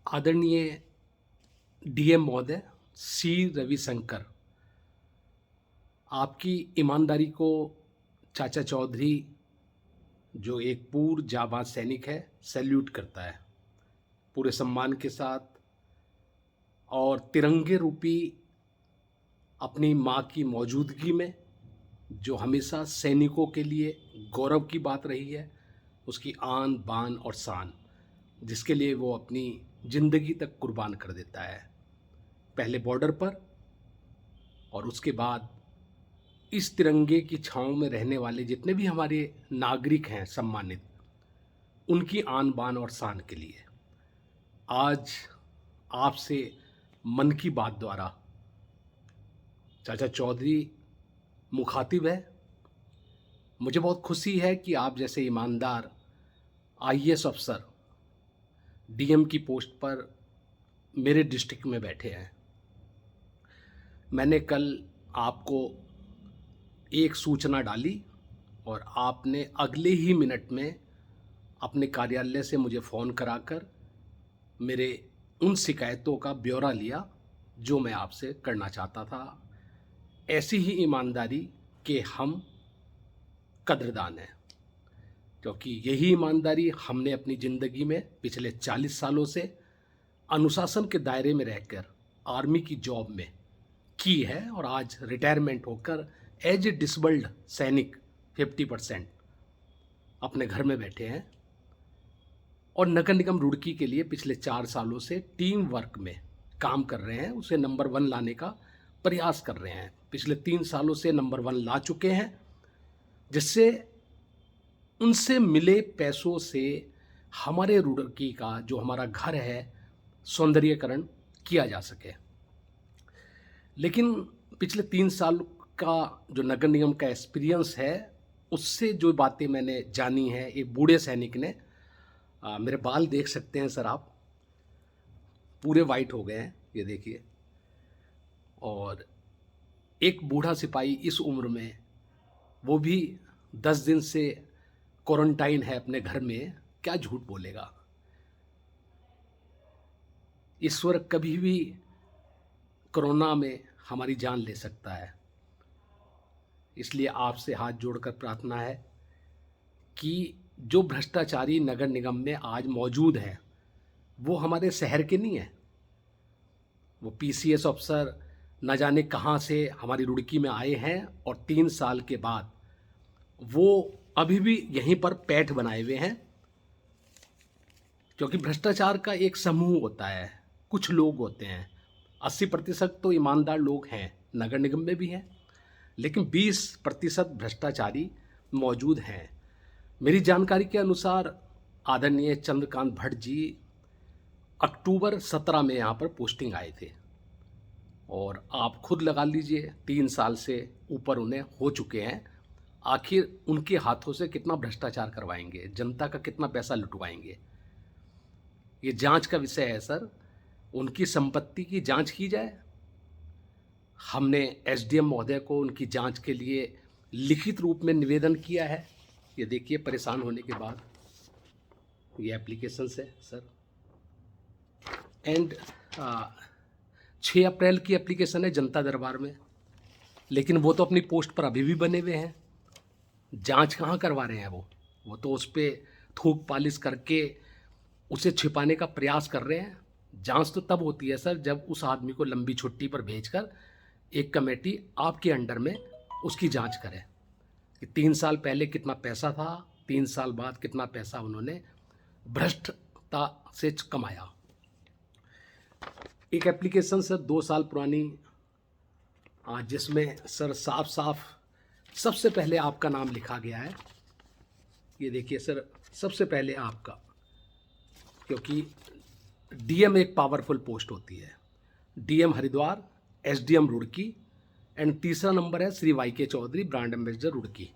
आदरणीय डीएम महोदय सी रविशंकर, आपकी ईमानदारी को चाचा चौधरी, जो एक पूर्व जाबाज सैनिक है, सैल्यूट करता है पूरे सम्मान के साथ। और तिरंगे रूपी अपनी माँ की मौजूदगी में, जो हमेशा सैनिकों के लिए गौरव की बात रही है, उसकी आन बान और शान, जिसके लिए वो अपनी ज़िंदगी तक कुर्बान कर देता है, पहले बॉर्डर पर और उसके बाद इस तिरंगे की छाँव में रहने वाले जितने भी हमारे नागरिक हैं सम्मानित, उनकी आन बान और शान के लिए आज आपसे मन की बात द्वारा चाचा चौधरी मुखातिब है। मुझे बहुत खुशी है कि आप जैसे ईमानदार आईएएस अफसर डीएम की पोस्ट पर मेरे डिस्ट्रिक्ट में बैठे हैं। मैंने कल आपको एक सूचना डाली और आपने अगले ही मिनट में अपने कार्यालय से मुझे फ़ोन कराकर मेरे उन शिकायतों का ब्यौरा लिया जो मैं आपसे करना चाहता था। ऐसी ही ईमानदारी के हम कद्रदान हैं, क्योंकि यही ईमानदारी हमने अपनी ज़िंदगी में पिछले 40 सालों से अनुशासन के दायरे में रहकर आर्मी की जॉब में की है। और आज रिटायरमेंट होकर एज ए डिसेबल्ड सैनिक 50% अपने घर में बैठे हैं और नगर निगम रुड़की के लिए पिछले 4 सालों से टीम वर्क में काम कर रहे हैं, उसे नंबर 1 लाने का प्रयास कर रहे हैं। पिछले 3 सालों से नंबर 1 ला चुके हैं, जिससे उनसे मिले पैसों से हमारे रुड़की का जो हमारा घर है सौंदर्यीकरण किया जा सके। लेकिन पिछले 3 साल का जो नगर निगम का एक्सपीरियंस है, उससे जो बातें मैंने जानी है एक बूढ़े सैनिक ने, मेरे बाल देख सकते हैं सर आप, पूरे वाइट हो गए हैं, ये देखिए। और एक बूढ़ा सिपाही इस उम्र में, वो भी 10 दिन से क्वारंटाइन है अपने घर में, क्या झूठ बोलेगा। ईश्वर कभी भी कोरोना में हमारी जान ले सकता है। इसलिए आपसे हाथ जोड़कर प्रार्थना है कि जो भ्रष्टाचारी नगर निगम में आज मौजूद हैं, वो हमारे शहर के नहीं हैं। वो पीसीएस अफसर न जाने कहाँ से हमारी रुड़की में आए हैं और 3 साल के बाद वो अभी भी यहीं पर पैठ बनाए हुए हैं। क्योंकि भ्रष्टाचार का एक समूह होता है, कुछ लोग होते हैं, 80% तो ईमानदार लोग हैं, नगर निगम में भी हैं, लेकिन 20% भ्रष्टाचारी मौजूद हैं। मेरी जानकारी के अनुसार आदरणीय चंद्रकांत भट्ट जी अक्टूबर 17 में यहाँ पर पोस्टिंग आए थे, और आप खुद लगा लीजिए 3 साल से ऊपर उन्हें हो चुके हैं। आखिर उनके हाथों से कितना भ्रष्टाचार करवाएंगे, जनता का कितना पैसा लुटवाएंगे, ये जांच का विषय है सर। उनकी संपत्ति की जांच की जाए। हमने एसडीएम महोदय को उनकी जांच के लिए लिखित रूप में निवेदन किया है। ये देखिए, परेशान होने के बाद ये एप्लीकेशंस है सर। एंड 6 अप्रैल की एप्लीकेशन है जनता दरबार में, लेकिन वो तो अपनी पोस्ट पर अभी भी बने हुए हैं। जांच कहाँ करवा रहे हैं वो तो उस पर थूक पालिश करके उसे छिपाने का प्रयास कर रहे हैं। जांच तो तब होती है सर जब उस आदमी को लंबी छुट्टी पर भेजकर एक कमेटी आपके अंडर में उसकी जांच करे कि 3 साल पहले कितना पैसा था, 3 साल बाद कितना पैसा उन्होंने भ्रष्टता से कमाया। एक एप्लीकेशन सर 2 साल पुरानी, जिसमें सर साफ साफ सबसे पहले आपका नाम लिखा गया है। ये देखिए सर, सबसे पहले आपका, क्योंकि डीएम एक पावरफुल पोस्ट होती है। DM Haridwar, SDM Roorkee, and तीसरा नंबर है श्री वाई के चौधरी, ब्रांड एम्बेसडर रुड़की।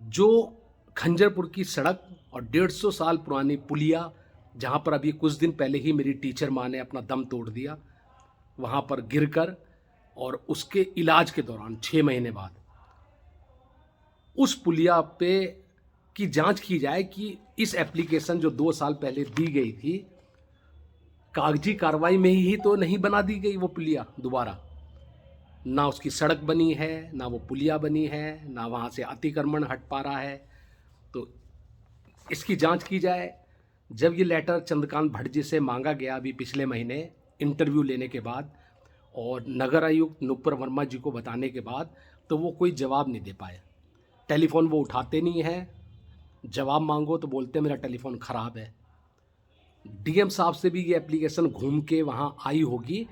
जो खंजरपुर की सड़क और 150 साल पुरानी पुलिया, जहाँ पर अभी कुछ दिन पहले ही मेरी टीचर माँ ने अपना दम तोड़ दिया, वहाँ पर गिरकर, और उसके इलाज के दौरान 6 महीने बाद उस पुलिया पे कि जांच की जाए कि इस एप्लीकेशन जो 2 साल पहले दी गई थी, कागजी कार्रवाई में ही तो नहीं बना दी गई वो पुलिया दोबारा। ना उसकी सड़क बनी है, ना वो पुलिया बनी है, ना वहाँ से अतिक्रमण हट पा रहा है। तो इसकी जांच की जाए। जब ये लेटर चंद्रकांत भट्ट जी से मांगा गया अभी पिछले महीने इंटरव्यू लेने के बाद और नगर आयुक्त नुपुर वर्मा जी को बताने के बाद, तो वो कोई जवाब नहीं दे पाए। टेलीफोन वो उठाते नहीं हैं, जवाब मांगो तो बोलते हैं मेरा टेलीफोन ख़राब है। डीएम साहब से भी ये एप्लीकेशन घूम के वहाँ आई होगी,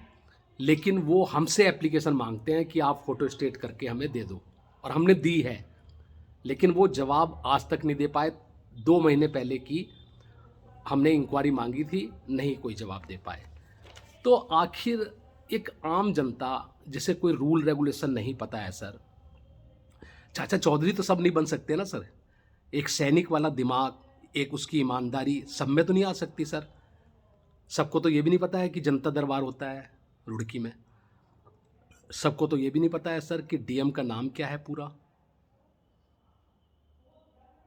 लेकिन वो हमसे एप्लीकेशन मांगते हैं कि आप फ़ोटो स्टेट करके हमें दे दो, और हमने दी है, लेकिन वो जवाब आज तक नहीं दे पाए। 2 महीने पहले की हमने इंक्वायरी मांगी थी, नहीं कोई जवाब दे पाए। तो आखिर एक आम जनता जिसे कोई रूल रेगुलेशन नहीं पता है सर, चाचा चौधरी तो सब नहीं बन सकते ना सर। एक सैनिक वाला दिमाग, एक उसकी ईमानदारी सब में तो नहीं आ सकती सर। सबको तो ये भी नहीं पता है कि जनता दरबार होता है रुड़की में। सबको तो ये भी नहीं पता है सर कि डीएम का नाम क्या है पूरा।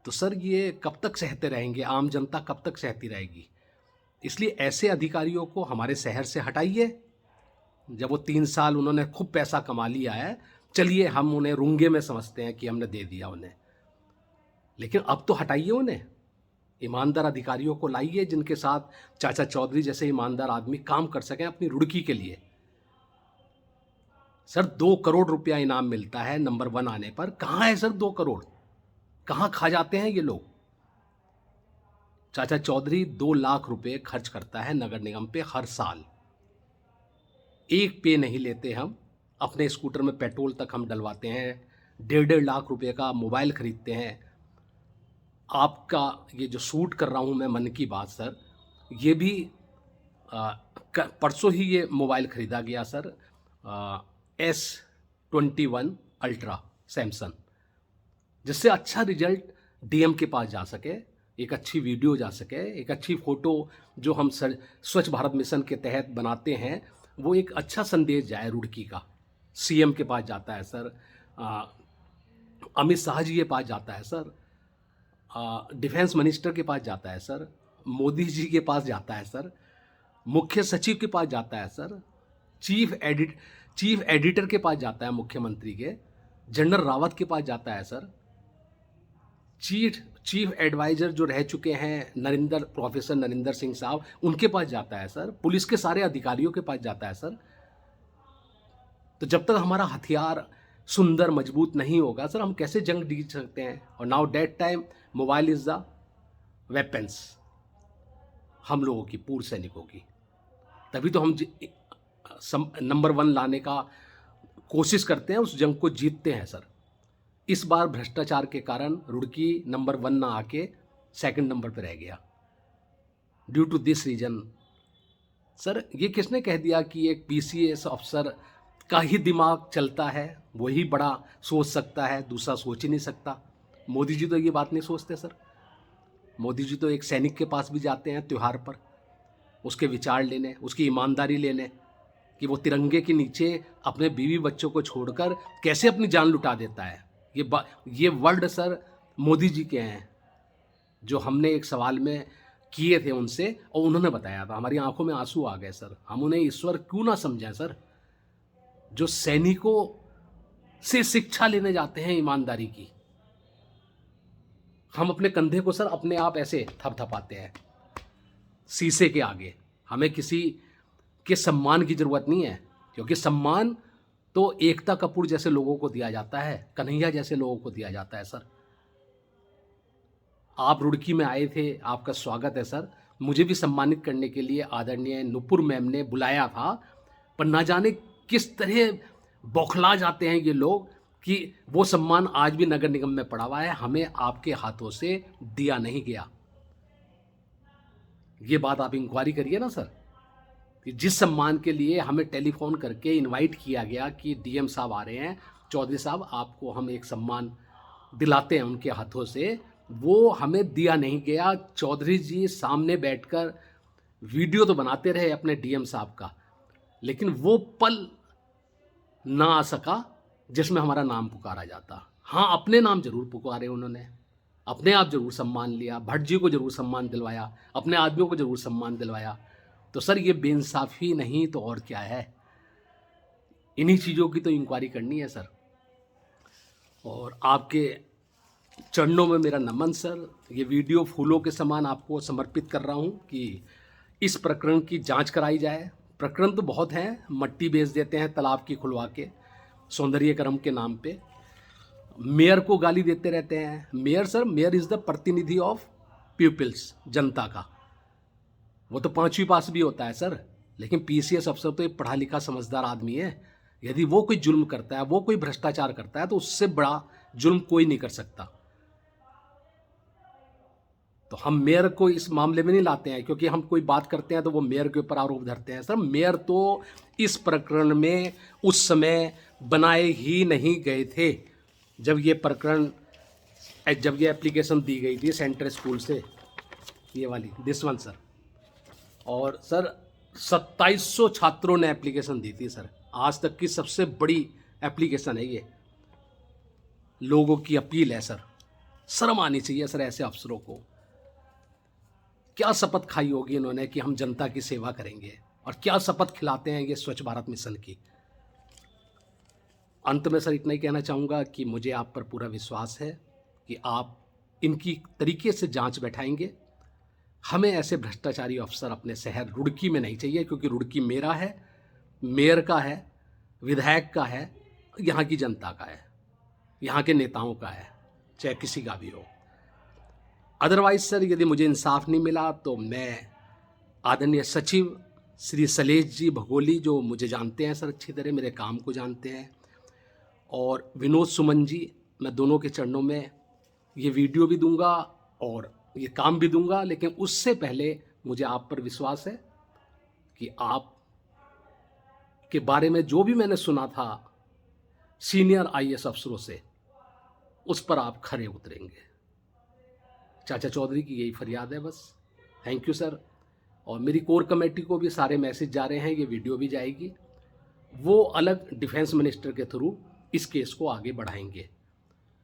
तो सर ये कब तक सहते रहेंगे, आम जनता कब तक सहती रहेगी। इसलिए ऐसे अधिकारियों को हमारे शहर से हटाइए। जब वो 3 साल उन्होंने खूब पैसा कमा लिया है, चलिए हम उन्हें रुंगे में समझते हैं कि हमने दे दिया उन्हें, लेकिन अब तो हटाइए उन्हें। ईमानदार अधिकारियों को लाइए जिनके साथ चाचा चौधरी जैसे ईमानदार आदमी काम कर सकें अपनी रुड़की के लिए। सर 2 करोड़ रुपया इनाम मिलता है नंबर 1 आने पर। कहाँ है सर 2 करोड़, कहाँ खा जाते हैं ये लोग। चाचा चौधरी 2 लाख रुपए खर्च करता है नगर निगम पे हर साल। एक पे नहीं लेते हम। अपने स्कूटर में पेट्रोल तक हम डलवाते हैं। 1.5 लाख रुपए का मोबाइल खरीदते हैं। आपका ये जो शूट कर रहा हूँ मैं मन की बात सर, ये भी परसों ही ये मोबाइल खरीदा गया सर, S21 अल्ट्रा सैमसंग, जिससे अच्छा रिजल्ट डीएम के पास जा सके, एक अच्छी वीडियो जा सके, एक अच्छी फ़ोटो जो हम सर स्वच्छ भारत मिशन के तहत बनाते हैं, वो एक अच्छा संदेश जाए रुड़की का। सीएम के पास जाता है सर, अमित शाह जी के पास जाता है सर, डिफेंस मिनिस्टर के पास जाता है सर, मोदी जी के पास जाता है सर, मुख्य सचिव के पास जाता है सर, चीफ एडिटर के पास जाता है मुख्यमंत्री के, जनरल रावत के पास जाता है सर, चीफ एडवाइज़र जो रह चुके हैं प्रोफेसर नरिंदर सिंह साहब, उनके पास जाता है सर, पुलिस के सारे अधिकारियों के पास जाता है सर। तो जब तक हमारा हथियार सुंदर मजबूत नहीं होगा सर, हम कैसे जंग जीत सकते हैं। और now date time mobile is the weapons हम लोगों की, पूर्व सैनिकों की। तभी तो हम नंबर 1 लाने का कोशिश करते हैं, उस जंग को जीतते हैं सर। इस बार भ्रष्टाचार के कारण रुड़की नंबर 1 ना आके 2nd नंबर पर रह गया। Due to this reason sir, ये किसने कह दिया कि एक पीसीएस अफसर का ही दिमाग चलता है, वही बड़ा सोच सकता है, दूसरा सोच ही नहीं सकता। मोदी जी तो ये बात नहीं सोचते सर। मोदी जी तो एक सैनिक के पास भी जाते हैं त्यौहार पर, उसके विचार लेने, उसकी ईमानदारी लेने, कि वो तिरंगे के नीचे अपने बीवी बच्चों को छोड़कर कैसे अपनी जान लुटा देता है। ये वर्ड सर मोदी जी के हैं, जो हमने एक सवाल में किए थे उनसे और उन्होंने बताया था। हमारी आंखों में आंसू आ गए सर। हम उन्हें ईश्वर क्यों ना समझें सर, जो सैनिकों से शिक्षा लेने जाते हैं ईमानदारी की। हम अपने कंधे को सर अपने आप ऐसे थपथपाते हैं शीशे के आगे। हमें किसी के सम्मान की ज़रूरत नहीं है, क्योंकि सम्मान तो एकता कपूर जैसे लोगों को दिया जाता है, कन्हैया जैसे लोगों को दिया जाता है सर। आप रुड़की में आए थे, आपका स्वागत है सर। मुझे भी सम्मानित करने के लिए आदरणीय नुपुर मैम ने बुलाया था, पर ना जाने किस तरह बौखला जाते हैं ये लोग कि वो सम्मान आज भी नगर निगम में पड़ा हुआ है, हमें आपके हाथों से दिया नहीं गया। ये बात आप इंक्वायरी करिए ना सर, कि जिस सम्मान के लिए हमें टेलीफोन करके इनवाइट किया गया कि डीएम साहब आ रहे हैं, चौधरी साहब आपको हम एक सम्मान दिलाते हैं उनके हाथों से, वो हमें दिया नहीं गया। चौधरी जी सामने बैठकर वीडियो तो बनाते रहे अपने डीएम साहब का, लेकिन वो पल ना आ सका जिसमें हमारा नाम पुकारा जाता। हाँ, अपने नाम जरूर पुकारे उन्होंने, अपने आप ज़रूर सम्मान लिया, भट्ट जी को ज़रूर सम्मान दिलवाया, अपने आदमियों को ज़रूर सम्मान दिलवाया। तो सर ये बेइंसाफ़ी नहीं तो और क्या है? इन्हीं चीज़ों की तो इंक्वायरी करनी है सर। और आपके चरणों में मेरा नमन सर। ये वीडियो फूलों के समान आपको समर्पित कर रहा हूँ कि इस प्रकरण की जांच कराई जाए। प्रकरण तो बहुत हैं, मट्टी बेच देते हैं तालाब की खुलवा के सौंदर्यीकरण के नाम पे। मेयर को गाली देते रहते हैं। Mayor sir, mayor is the प्रतिनिधि ऑफ पीपल्स, जनता का। वो तो 5वीं पास भी होता है सर, लेकिन पीसीएस अफसर तो एक पढ़ा लिखा समझदार आदमी है। यदि वो कोई जुल्म करता है, वो कोई भ्रष्टाचार करता है, तो उससे बड़ा जुल्म कोई नहीं कर सकता। तो हम मेयर को इस मामले में नहीं लाते हैं, क्योंकि हम कोई बात करते हैं तो वो मेयर के ऊपर आरोप धरते हैं। सर मेयर तो इस प्रकरण में उस समय बनाए ही नहीं गए थे जब ये प्रकरण, जब ये एप्लीकेशन दी गई थी सेंट्रल स्कूल से, ये वाली दिस वन सर। और सर 2700 छात्रों ने एप्लीकेशन दी थी सर। आज तक की सबसे बड़ी एप्लीकेशन है ये। लोगों की अपील है सर। शर्म आनी चाहिए सर ऐसे अफसरों को। क्या शपथ खाई होगी इन्होंने कि हम जनता की सेवा करेंगे, और क्या शपथ खिलाते हैं ये स्वच्छ भारत मिशन की। अंत में सर इतना ही कहना चाहूँगा कि मुझे आप पर पूरा विश्वास है कि आप इनकी तरीके से जांच बैठाएंगे। हमें ऐसे भ्रष्टाचारी अफसर अपने शहर रुड़की में नहीं चाहिए, क्योंकि रुड़की मेरा है, मेयर का है, विधायक का है, यहाँ की जनता का है, यहाँ के नेताओं का है, चाहे किसी का भी हो। अदरवाइज सर यदि मुझे इंसाफ नहीं मिला तो मैं आदरणीय सचिव श्री शैलेश जी भगोली, जो मुझे जानते हैं सर अच्छी तरह, मेरे काम को जानते हैं, और विनोद सुमन जी, मैं दोनों के चरणों में ये वीडियो भी दूंगा और ये काम भी दूंगा। लेकिन उससे पहले मुझे आप पर विश्वास है कि आप के बारे में जो भी मैंने सुना था सीनियर आईएएस अफसरों से, उस पर आप खरे उतरेंगे। चाचा चौधरी की यही फरियाद है बस। Thank you sir. और मेरी कोर कमेटी को भी सारे मैसेज जा रहे हैं, ये वीडियो भी जाएगी। वो अलग डिफेंस मिनिस्टर के थ्रू इस केस को आगे बढ़ाएंगे।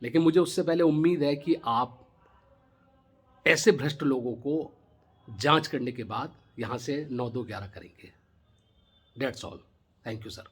लेकिन मुझे उससे पहले उम्मीद है कि आप ऐसे भ्रष्ट लोगों को जांच करने के बाद यहाँ से 9-2-11 करेंगे। That's all. Thank you sir.